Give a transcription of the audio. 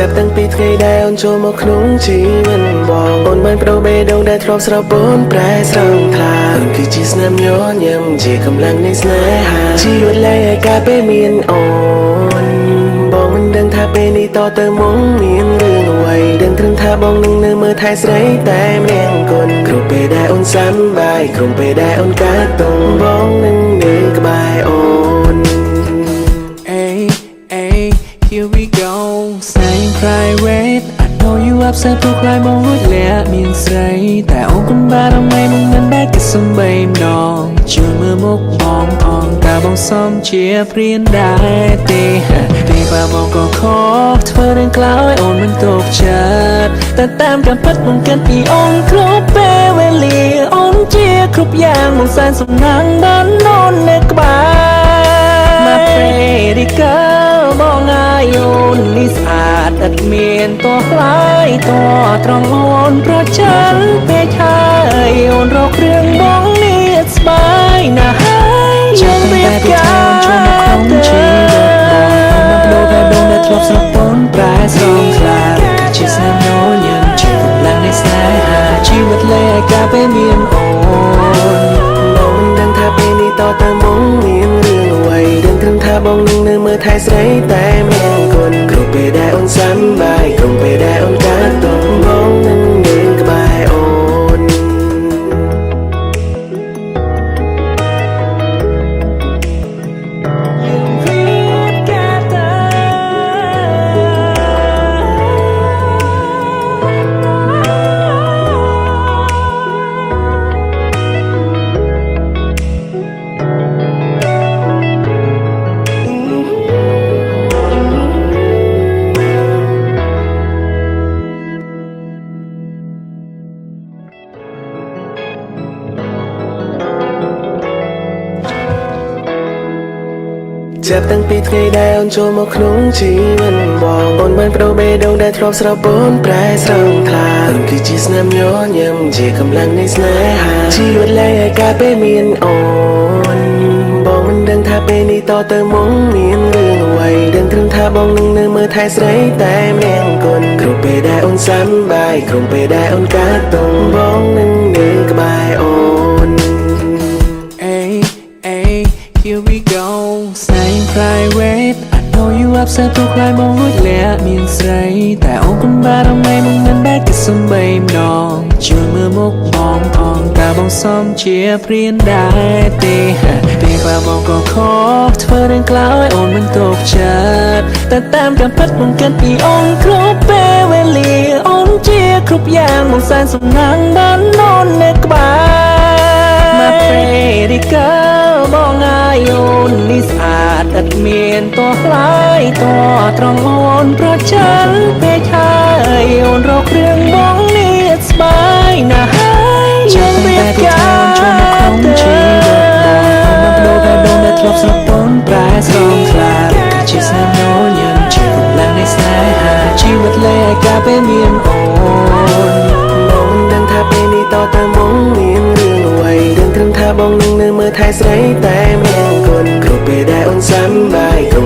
บตั้งปีថ្ងៃដែលអូនចូលមកក្នុងជីវិតបងអូនបានប្រោបេះដូងដែលធ្លាប់ស្រោបអូនប្រែស្រង់ថ្លាអូនគឺជាស្នាមញញឹមជាកម្លាំងនៃស្នេហាជីវិតលែងឲ្យការពេលមានអូនបងមិនដឹងថាពេលនេះតទៅមុខមានរឿងអ្វីដឹងត្រឹមថាបងនឹងនៅមើលថែស្រីតែម្នាក់គុណគ្រប់ពេលដែលអូនសប្បាយគ្រប់ពេលដែលអូនកើតទុំបងនឹងនៅក្បែរអូន Hey, hey, here we go, staying private. I know you upset ព្រោះខ្លាចបងរួចលាក់មានស្រីតែអូនគំបារំលែងមិនមែនបែកគេសំបីម្ដងជួយមើលមុខបងអងតើបងសមជាព្រានដែរទេពេលបើបងក៏ខកធ្វើរឿងក្លោយអូនមិនទុកចិត្តតែតាមការពិតបងគិតពីអូនគ្រប់ពេលវេលាអូនជាគ្រប់យ៉ាងបងសែនសំណាងបានអូននៅក្បែរ My pretty girl បងអាយអូននេះស្អាតឥតមានតោះខ្លាយតោះត្រង់អូនប្រច័នពេកហើយអូនរករឿងបងនេះស្បាយណាស់ហើយយើងរៀបការចូលមកក្នុងជីវិតបងអូនបានបដូរតែដងដែលធ្លាប់ស្រពន់ប្រែស្រង់ខ្លាចគឺជាស្នាមញញឹមជាកម្លាំងនៃស្នេហាជីវិតលែងឲ្យការពេលមានអូនបងមិនដឹងថាពេលនេះតទៅមុខមានរឿងអ្វីដឹងត្រឹមថាបងនឹងនៅមើលថែស្រីតែម្នាក់គុណគ្រប់ពេលដែលអូនសប្បាយគ្រប់ពេលដែលអូនកើតទុំបងនឹងនៅក្បែរអូន ចាប់តាំងពីថ្ងៃដែលអូនចូលមកក្នុងជីវិតបងអូនបានប្រោបេះដូងដែលធ្លាប់ស្រោបអូនប្រែស្រង់ថ្លាអូនគឺជាស្នាមញញឹមជាកម្លាំងនៃស្នេហាជីវិតលែងឲ្យការពេលមានអូនបងមិនដឹងថាពេលនេះតទៅមុខមានរឿងអ្វីដឹងត្រឹមថាបងនឹងនៅមើលថែស្រីតែម្នាក់គុណគ្រប់ពេលដែលអូនសប្បាយគ្រប់ពេលដែលអូនកើតទុំបងនឹងនៅក្បែរអូន Hey, hey, here we go, staying private. I know you upset ព្រោះខ្លាចបងរួចលាក់មានស្រីតែអូនគំបារំលែងមិនមែនបែកគេសំបីម្ដងជួយមើលមុខបងអងតើបងសមជាព្រានដែរទេពេលបើបងក៏ខកធ្វើរឿងក្លោយអូនមិនទុកចិត្តតែតាមការពិតបងគិតពីអូនគ្រប់ពេលវេលាអូនជាគ្រប់យ៉ាងបងសែនសំណាងបានអូននៅក្បែរ My pretty girl បងអាយអូននេះស្អាតឥតមានតោះខ្លាយតោះត្រង់អូនប្រច័នពេកហើយអូនរករឿងបងនេះស្បាយណាស់ហើយយើងរៀបការចូលមកក្នុងជីវិតបងអូនបានបដូរតែដងដែលធ្លាប់ស្រពន់ប្រែស្រង់ខ្លាចគឺជាស្នាមញញឹមជាកម្លាំងនៃស្នេហាជីវិតលែងឲ្យការពេលមានអូនបងមិនដឹងថាពេលនេះតទៅមុខមានរឿងអ្វីដឹងត្រឹមថាបងនឹងនៅមើលថែស្រីតែម្នាក់គុណគ្រប់ពេលដែលអូនសប្បាយគ្រប់